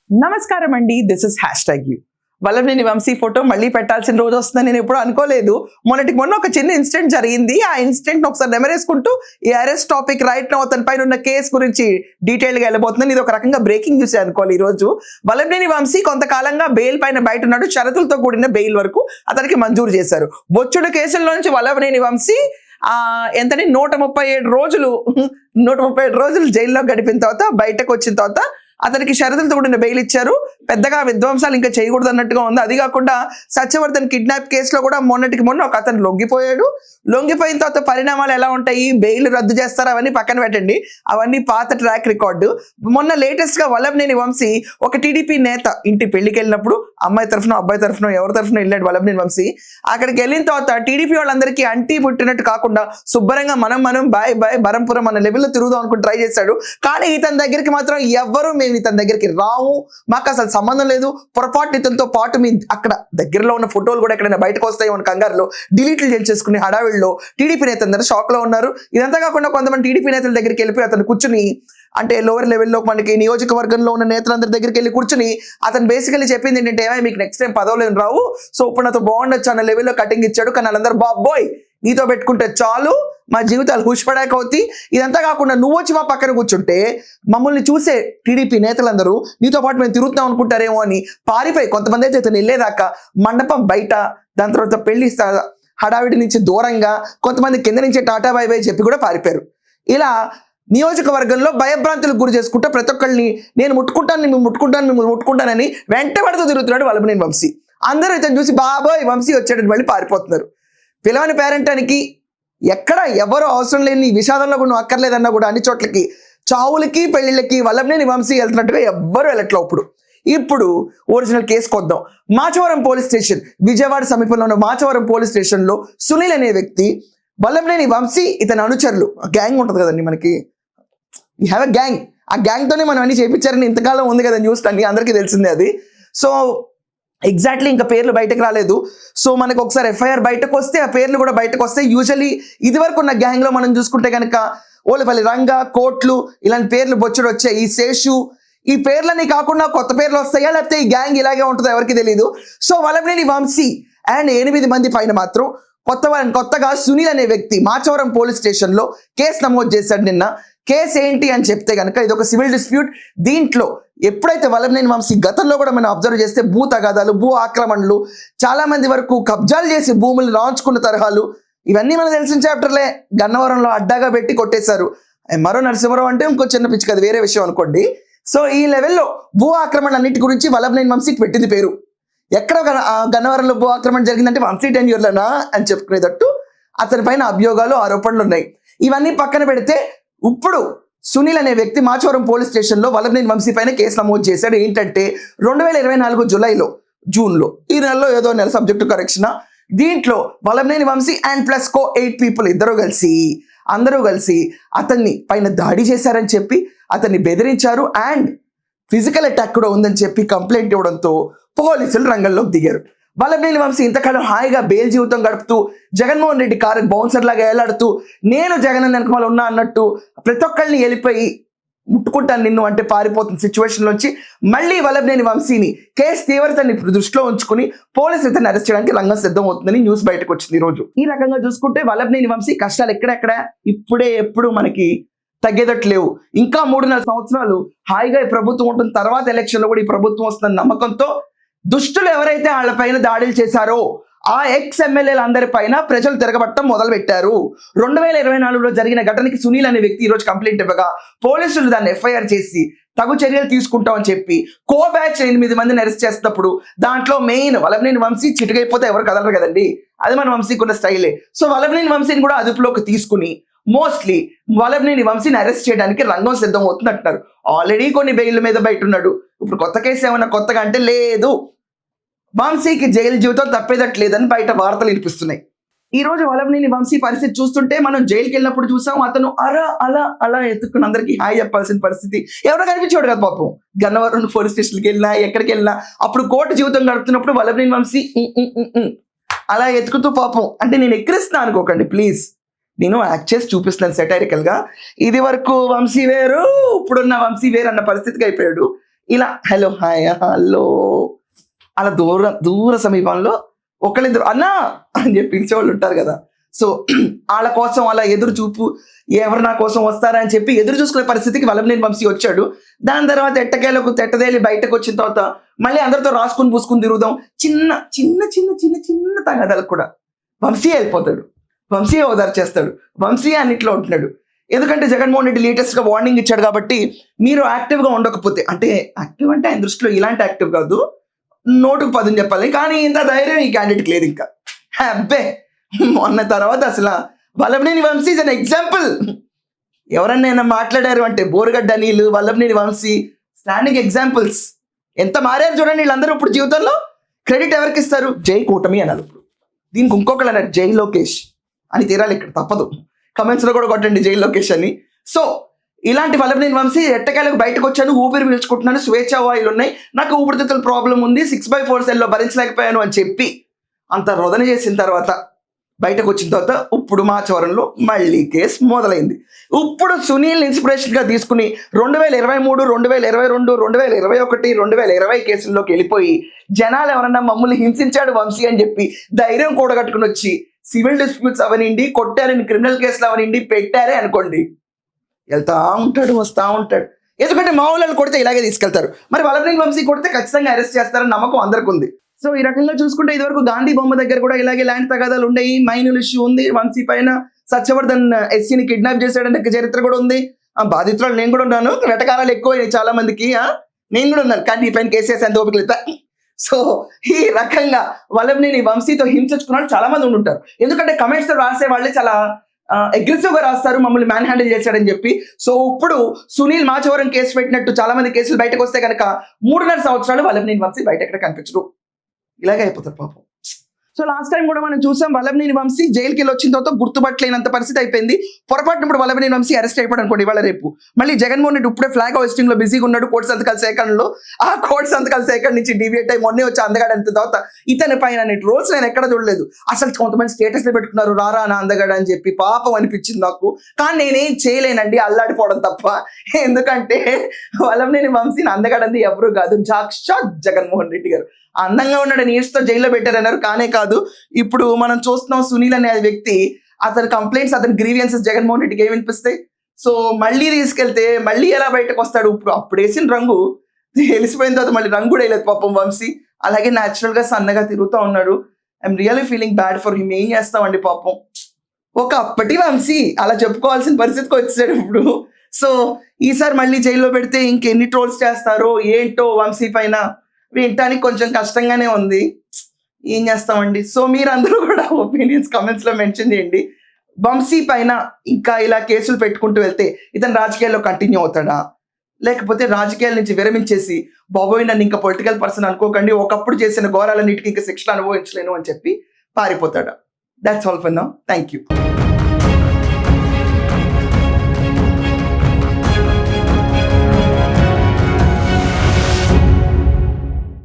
నమస్కారం అండి, this is #you. Vallabhaneni Vamsi photo మళ్ళీ పెట్టాల్సిన రోజు వస్తుందని నేను ఎప్పుడు అనుకోలేదు. మొన్న ఒక చిన్న ఇన్సిడెంట్ జరిగింది. ఆ ఇన్సిడెంట్ ఒకసారి నెమరేసుకుంటూ ఈ అరెస్ట్ టాపిక్ రైట్ నౌ అతని పైన ఉన్న కేసు గురించి డీటెయిల్ గా వెళ్ళబోతున్నాను. ఇది ఒక రకంగా బ్రేకింగ్ న్యూస్ అనుకోవాలి. ఈ రోజు వల్లభనేని వంశీ కొంతకాలంగా బెయిల్ పైన బయట ఉన్నాడు. షరతులతో కూడిన బెయిల్ వరకు అతనికి మంజూరు చేశారు. బొచ్చుడు కేసుల నుంచి వల్లభనేని వంశీ ఎంతని 137 రోజులు జైల్లో గడిపిన తర్వాత బయటకు వచ్చిన తర్వాత అతనికి షరతులతో కూడిన బెయిల్ ఇచ్చారు. పెద్దగా విధ్వంసాలు ఇంకా చేయకూడదు అన్నట్టుగా ఉంది. అది కాకుండా సత్యవర్ధన్ కిడ్నాప్ కేసులో కూడా మొన్న ఒక అతను లొంగిపోయిన తర్వాత పరిణామాలు ఎలా ఉంటాయి, బెయిల్ రద్దు చేస్తారు, అవన్నీ పక్కన పెట్టండి. అవన్నీ పాత ట్రాక్ రికార్డు. మొన్న లేటెస్ట్ గా వల్లభనేని వంశీ ఒక టీడీపీ నేత ఇంటి పెళ్లికి వెళ్ళినప్పుడు అమ్మాయి తరఫున అబ్బాయి తరఫున ఎవరి తరఫున వెళ్ళాడు వల్లభనేని వంశీ. అక్కడికి వెళ్ళిన తర్వాత టీడీపీ వాళ్ళందరికీ అంటీ పుట్టినట్టు కాకుండా శుభ్రంగా మనం బాయ్ బరంపురం అన్న లెవెల్లో తిరుగుదాం అనుకుని ట్రై చేశాడు. కానీ ఇతని దగ్గరికి మాత్రం ఎవ్వరూ మేము ఇతని దగ్గరికి రావు, మాకు అసలు సంబంధం లేదు, పొరపాటు ఇతనితో పాటు మీ అక్కడ దగ్గరలో ఉన్న ఫోటోలు కూడా ఎక్కడైనా బయటకు వస్తాయి అని కంగారులో డిలీట్లు చేసుకుని హడావిడిలో టీడీపీ నేతలందరూ షాక్ లో ఉన్నారు. ఇదంతా కాకుండా కొంతమంది టీడీపీ నేతల దగ్గరికి వెళ్ళిపోయి అతను కూర్చుని, అంటే లోవర్ లెవెల్లో మనకి నియోజకవర్గంలో ఉన్న నేతలందరి దగ్గరికి వెళ్ళి కూర్చుని అతను బేసికలీ చెప్పింది ఏంటంటే, మీకు నెక్స్ట్ టైం పదవులు రావు, సో ఇప్పుడు నాతో బాగుండొచ్చు అన్న లెవెల్లో కటింగ్ ఇచ్చాడు. కానీ వాళ్ళందరూ బాబోయ్ నీతో పెట్టుకుంటే చాలు, మా జీవితాలు హుష్పడాక అవుతాయి. ఇదంతా కాకుండా నువ్వు వచ్చి మా పక్కన కూర్చుంటే మమ్మల్ని చూసే టీడీపీ నేతలందరూ నీతో పాటు మేము తిరుగుతున్నాం అనుకుంటారేమో అని పారిపోయి, కొంతమంది అయితే ఇతను వెళ్ళేదాకా మండపం బయట, దాని తర్వాత పెళ్లి హడావిడి నుంచి దూరంగా, కొంతమంది కింద నుంచి టాటా బై బై చెప్పి కూడా పారిపోయారు. ఇలా నియోజకవర్గంలో భయభ్రాంతులకు గురి చేసుకుంటూ ప్రతి ఒక్కళ్ళని నేను మిమ్మల్ని ముట్టుకుంటానని వెంట పడుతూ తిరుగుతున్నాడు వల్లభనేని వంశీ. అందరూ ఇతను చూసి బాబోయ్ వంశీ వచ్చాడని మళ్ళీ పారిపోతున్నారు. పిలవని పేరెంటానికి ఎక్కడ ఎవరు అవసరం లేని విషాదంలో కూడా అక్కర్లేదన్నా కూడా అన్ని చోట్లకి చావులకి పెళ్లిళ్ళకి వల్లభనేని వంశీ వెళ్తున్నట్టుగా ఎవ్వరు వెళ్ళట్లా. ఇప్పుడు ఒరిజినల్ కేసుకు వద్దాం. మాచవరం పోలీస్ స్టేషన్, విజయవాడ సమీపంలో ఉన్న మాచవరం పోలీస్ స్టేషన్లో సునీల్ అనే వ్యక్తి, వల్లభనేని వంశీ ఇతని అనుచరులు, గ్యాంగ్ ఉంటుంది కదండి మనకి, యూ హ్యావ్ ఎ గ్యాంగ్, ఆ గ్యాంగ్తోనే మనం అన్ని చేయించారని ఇంతకాలం ఉంది కదా న్యూస్ అన్ని అందరికీ తెలిసిందే అది. సో ఎగ్జాక్ట్లీ ఇంకా పేర్లు బయటకు రాలేదు. సో మనకు ఒకసారి ఎఫ్ఐఆర్ బయటకు వస్తే ఆ పేర్లు కూడా బయటకు వస్తాయి. యూజువలీ ఇది వరకు ఉన్న గ్యాంగ్లో మనం చూసుకుంటే కనుక ఓలపల్లి రంగా, కోట్లు ఇలాంటి పేర్లు బొచ్చుడు వచ్చాయి. ఈ శేషు, ఈ పేర్లన్నీ కాకుండా కొత్త పేర్లు వస్తాయా లేకపోతే ఈ గ్యాంగ్ ఇలాగే ఉంటుందో ఎవరికి తెలియదు. సో వల్లభనేని వంశీ అండ్ 8 మంది పైన మాత్రం కొత్తగా సునీల్ అనే వ్యక్తి మాచవరం పోలీస్ స్టేషన్లో కేసు నమోదు చేశాడు నిన్న. కేసు ఏంటి అని చెప్తే కనుక ఇది ఒక సివిల్ డిస్ప్యూట్. దీంట్లో ఎప్పుడైతే వల్లభనేని వంశీ గతంలో కూడా మనం అబ్జర్వ్ చేస్తే భూ తగాదాలు, భూ ఆక్రమణలు, చాలా మంది వరకు కబ్జాలు చేసి భూములు రాంచుకున్న తరహాలు, ఇవన్నీ మనకు తెలిసిన చాప్టర్లే. గన్నవరంలో అడ్డాగా పెట్టి కొట్టేశారు. మరో నరసింహరావు అంటే ఇంకో చిన్న పిచ్చి, అది వేరే విషయం అనుకోండి. సో ఈ లెవెల్లో భూ ఆక్రమణ అన్నిటి గురించి వల్లభనేని వంశీకి పెట్టింది పేరు. ఎక్కడ గన్నవరంలో భూ ఆక్రమణ జరిగిందంటే వంశీ టెన్యూర్లోనా అని చెప్పుకునేటట్టు అతని పైన అభియోగాలు, ఆరోపణలు ఉన్నాయి. ఇవన్నీ పక్కన పెడితే ఇప్పుడు సునీల్ అనే వ్యక్తి మాచవరం పోలీస్ స్టేషన్లో వల్లభనేని వంశీ పైన కేసు నమోదు చేశాడు. ఏంటంటే 2024 జూన్లో, ఈ నెలలో ఏదో నెల సబ్జెక్టు కరెక్షన్. దీంట్లో Vallabhaneni Vamsi and plus 8 people అందరూ కలిసి అతన్ని పైన దాడి చేశారని చెప్పి అతన్ని బెదిరించారు. అండ్ ఫిజికల్ అటాక్ కూడా ఉందని చెప్పి కంప్లైంట్ ఇవ్వడంతో పోలీసులు రంగంలోకి దిగారు. వల్లభనేని వంశీ ఇంతకాలం హాయిగా బెయిల్ జీవితం గడుపుతూ జగన్మోహన్ రెడ్డి కారు బౌన్సర్ లాగా ఏలాడుతూ నేను జగన్ వెనకాల ఉన్నా అన్నట్టు ప్రతి ఒక్కళ్ళని వెళ్ళిపోయి ముట్టుకుంటాను నిన్ను అంటే పారిపోతున్న సిచ్యువేషన్ నుంచి మళ్ళీ వల్లభనేని వంశీని కేసు తీవ్రతని దృష్టిలో ఉంచుకుని పోలీసులు ఇతన్ని అరెస్ట్ చేయడానికి రంగం సిద్ధం అవుతుందని న్యూస్ బయటకు వచ్చింది ఈ రోజు. ఈ రకంగా చూసుకుంటే వల్లభనేని వంశీ కష్టాలు ఎక్కడెక్కడ ఎప్పుడు మనకి తగ్గేదట్టు లేవు. ఇంకా 3.5 సంవత్సరాలు హాయిగా ఈ ప్రభుత్వం ఉంటుంది. తర్వాత ఎలక్షన్లో కూడా ఈ ప్రభుత్వం వస్తున్న నమ్మకంతో దుష్టులు ఎవరైతే వాళ్ళ పైన దాడులు చేశారో ఆ ఎక్స్ ఎమ్మెల్యేల అందరి పైన ప్రజలు తిరగబట్టడం మొదలు పెట్టారు. 2024లో జరిగిన ఘటనకి సునీల్ అనే వ్యక్తి ఈరోజు కంప్లైంట్ ఇవ్వగా పోలీసులు దాన్ని ఎఫ్ఐఆర్ చేసి తగు చర్యలు తీసుకుంటామని చెప్పి కో బ్యాచ్ 8 మందిని అరెస్ట్ చేసినప్పుడు దాంట్లో మెయిన్ వల్లభనేని వంశీ చిటుకైపోతే ఎవరు కదలరు కదండి, అది మన వంశీకి ఉన్న స్టైలే. సో వల్లభనేని వంశీని కూడా అదుపులోకి తీసుకుని మోస్ట్లీ వల్లభనేని వంశీని అరెస్ట్ చేయడానికి రంగం సిద్ధం అవుతుంది అంటున్నారు. ఆల్రెడీ కొన్ని బెయిల్ మీద బయట ఉన్నాడు. ఇప్పుడు కొత్త కేసు ఏమన్నా కొత్తగా అంటే లేదు, వంశీకి జైలు జీవితం తప్పేదట్లేదని బయట వార్తలు వినిపిస్తున్నాయి. ఈ రోజు వల్లభనేని వంశీ పరిస్థితి చూస్తుంటే మనం జైలుకి వెళ్ళినప్పుడు చూసాం, అతను అలా ఎత్తుకుని అందరికి హాయ్ చెప్పాల్సిన పరిస్థితి. ఎవరో కనిపించాడు కదా పాపం. గన్నవరం పోలీస్ స్టేషన్కి వెళ్ళినా ఎక్కడికి వెళ్ళినా అప్పుడు కోర్టు జీవితం గడుపుతున్నప్పుడు వల్లభనేని వంశీ అలా ఎత్తుకుతూ పాపం, అంటే నేను ఎక్కిరిస్తున్నా అనుకోకండి ప్లీజ్, నేను యాక్ట్ చేసి చూపిస్తున్నాను సెటైరికల్గా. ఇది వరకు వంశీ వేరు, ఇప్పుడున్న వంశీ వేరు అన్న పరిస్థితికి అయిపోయాడు. ఇలా హలో హాయ్ హలో అలా దూర సమీపంలో ఒకళ్ళిద్దరు అన్నా అని చెప్పి పిలిచేవాళ్ళు ఉంటారు కదా. సో వాళ్ళ కోసం అలా ఎదురు చూపు, ఎవరు నా కోసం వస్తారా అని చెప్పి ఎదురు చూసుకునే పరిస్థితికి వల్లభనేని వంశీ వచ్చాడు. దాని తర్వాత ఎట్టకేలకు తెట్టదేలి బయటకు వచ్చిన తర్వాత మళ్ళీ అందరితో రాసుకుని పూసుకుని తిరుగుదాం. చిన్న చిన్న చిన్న చిన్న చిన్న తగాదాలకు కూడా వంశీ వెళ్ళిపోతాడు, వంశీ ఓదార్చేస్తాడు, వంశీ అన్నిట్లో ఉంటున్నాడు. ఎందుకంటే జగన్మోహన్ రెడ్డి లేటెస్ట్గా వార్నింగ్ ఇచ్చాడు కాబట్టి మీరు యాక్టివ్గా ఉండకపోతే, అంటే యాక్టివ్ అంటే ఆయన దృష్టిలో ఇలాంటి యాక్టివ్ కాదు, నోటుకు పదుని చెప్పాలి, కానీ ఇంత ధైర్యం ఈ క్యాండిడేట్కి లేదు. ఇంకా అబ్బే మొన్న తర్వాత అసలు Vallabhaneni Vamsi is an example. ఎవరన్నా మాట్లాడారు అంటే బోరుగడ్డ అనిల్, వల్లభనేని వంశీ స్టాండింగ్ ఎగ్జాంపుల్స్. ఎంత మారారు చూడండి వీళ్ళందరూ. ఇప్పుడు జీవితంలో క్రెడిట్ ఎవరికి ఇస్తారు? జై కూటమి అన్నారు. ఇప్పుడు దీనికి ఇంకొకళ్ళు అన్నారు జై లోకేష్ అని తీరాలి, ఇక్కడ తప్పదు. కమెంట్స్లో కూడా కొట్టండి జై లోకేష్ అని. సో ఇలాంటి వల్లభనేని వంశీ ఎట్టకేలకు బయటకు వచ్చాను, ఊపిరి పీల్చుకుంటున్నాను, స్వేచ్ఛా వాయువులు ఉన్నాయి, నాకు ఊపిరితిత్తుల ప్రాబ్లం ఉంది, 6/4 సెల్లో భరించలేకపోయాను అని చెప్పి అంత రోదన చేసిన తర్వాత బయటకు వచ్చిన తర్వాత ఇప్పుడు మాచవరంలో మళ్ళీ కేసు మొదలైంది. ఇప్పుడు సునీల్ ఇన్స్పిరేషన్గా తీసుకుని 2023, 2022, 2021, 2020 కేసుల్లోకి వెళ్ళిపోయి జనాలు ఎవరన్నా మమ్మల్ని హింసించాడు వంశీ అని చెప్పి ధైర్యం కూడగట్టుకుని వచ్చి సివిల్ డిస్ప్యూట్స్ అవనిండి, కొట్టారని క్రిమినల్ కేసులు అవనిండి పెట్టారే అనుకోండి, వెళ్తా ఉంటాడు, వస్తూ ఉంటాడు. ఎందుకంటే మామూలు కొడితే ఇలాగే తీసుకెళ్తారు. మరి వల్లభనేని వంశీ కొడితే ఖచ్చితంగా అరెస్ట్ చేస్తారని నమ్మకం అందరికి ఉంది. సో ఈ రకంగా చూసుకుంటే ఇదివరకు గాంధీ బొమ్మ దగ్గర కూడా ఇలాగే ల్యాండ్ తగాదాలు ఉన్నాయి, మైనుల్ ఇష్యూ ఉంది, వంశీ పైన సత్యవర్ధన్ ఎస్సీని కిడ్నాప్ చేశాడనే చరిత్ర కూడా ఉంది. ఆ బాధితురాలు నేను కూడా ఉన్నాను, వెటకారాలు ఎక్కువ చాలా మందికి, నేను కూడా ఉన్నాను, కానీ నీ పైన కేసెస్ ఎంత ఓపిక లేదు. సో ఈ రకంగా వల్లభనేని వంశీతో హింసించుకున్న చాలా మంది ఉండుంటారు. ఎందుకంటే కమెంట్స్ తో రాసే వాళ్ళే చాలా అగ్రెసివ్ గా రాస్తారు, మమ్మల్ని మ్యాన్ హ్యాండిల్ చేశాడని చెప్పి. సో ఇప్పుడు సునీల్ మాచవరం కేసు పెట్టినట్టు చాలా మంది కేసులు బయటకు వస్తే కనుక 3.5 సంవత్సరాలు వల్లభనేని వంశీ బయట ఎక్కడ కనిపించరు, ఇలాగే అయిపోతారు పాపం. సో లాస్ట్ టైం కూడా మనం చూసాం వల్లభనేని వంశీ జైలుకి వెళ్ళి వచ్చిన తర్వాత గుర్తుపట్టలేనంత పరిస్థితి అయిపోయింది. పొరపాటున ఇప్పుడు వల్లభనేని వంశీ అరెస్ట్ అయిపోయాడు అనుకోండి, ఇవాళ రేపు మళ్ళీ జగన్మోహన్ రెడ్డి ఇప్పుడే ఫ్లాగ్ హోస్టింగ్ లో బిజీగా ఉన్నాడు, కోర్టు సంతకాల సేకరణలో. ఆ కోర్టు సంతకాల సేకరణ నుంచి డివియేట్ అయి మొన్నే వచ్చి అందగాడు అంత తర్వాత ఇతని పైన రోల్స్ నేను ఎక్కడ చూడలేదు. అసలు కొంతమంది స్టేటస్ లో పెట్టుకున్నారు రారా నా అందగాడు అని చెప్పి, పాపం అనిపించింది నాకు. కానీ నేనేం చేయలేనండి, అల్లాడిపోవడం తప్ప. ఎందుకంటే వల్లభనేని వంశీని అందగాడంది ఎవరు కాదు, సాక్షాత్ జగన్మోహన్ రెడ్డి గారు. అందంగా ఉన్నాడు నీడ్స్తో జైల్లో పెట్టారన్నారు, కానే కాదు. ఇప్పుడు మనం చూస్తున్నాం సునీల్ అనే వ్యక్తి, అతని కంప్లైంట్స్, అతని గ్రీవియన్సెస్ జగన్మోహన్ రెడ్డికి ఏమి వినిపిస్తాయి? సో మళ్ళీ తీసుకెళ్తే మళ్ళీ ఎలా బయటకు వస్తాడు? ఇప్పుడు అప్పుడు వేసిన రంగు తెలిసిపోయిన తర్వాత మళ్ళీ రంగు కూడా వేయలేదు పాపం వంశీ. అలాగే న్యాచురల్ గా సన్నగా తిరుగుతూ ఉన్నాడు. I'm really feeling bad for him. ఏం చేస్తామండి పాపం, ఒక అప్పటి వంశీ అలా చెప్పుకోవాల్సిన పరిస్థితికి వచ్చాడు ఇప్పుడు. సో ఈసారి మళ్ళీ జైల్లో పెడితే ఇంకెన్ని ట్రోల్స్ చేస్తారో ఏంటో వంశీ పైన, వినటానికి కొంచెం కష్టంగానే ఉంది. ఏం చేస్తామండి. సో మీరందరూ కూడా ఒపీనియన్స్ కమెంట్స్లో మెన్షన్ చేయండి. వంశీ పైన ఇంకా ఇలా కేసులు పెట్టుకుంటూ వెళ్తే ఇతను రాజకీయాల్లో కంటిన్యూ అవుతాడా, లేకపోతే రాజకీయాల నుంచి విరమించేసి బాబోయ్ నన్ను ఇంకా పొలిటికల్ పర్సన్ అనుకోకండి, ఒకప్పుడు చేసిన ఘోరాలన్నిటికీ ఇంకా శిక్షలు అనుభవించలేను అని చెప్పి పారిపోతాడా? That's all for now. Thank you.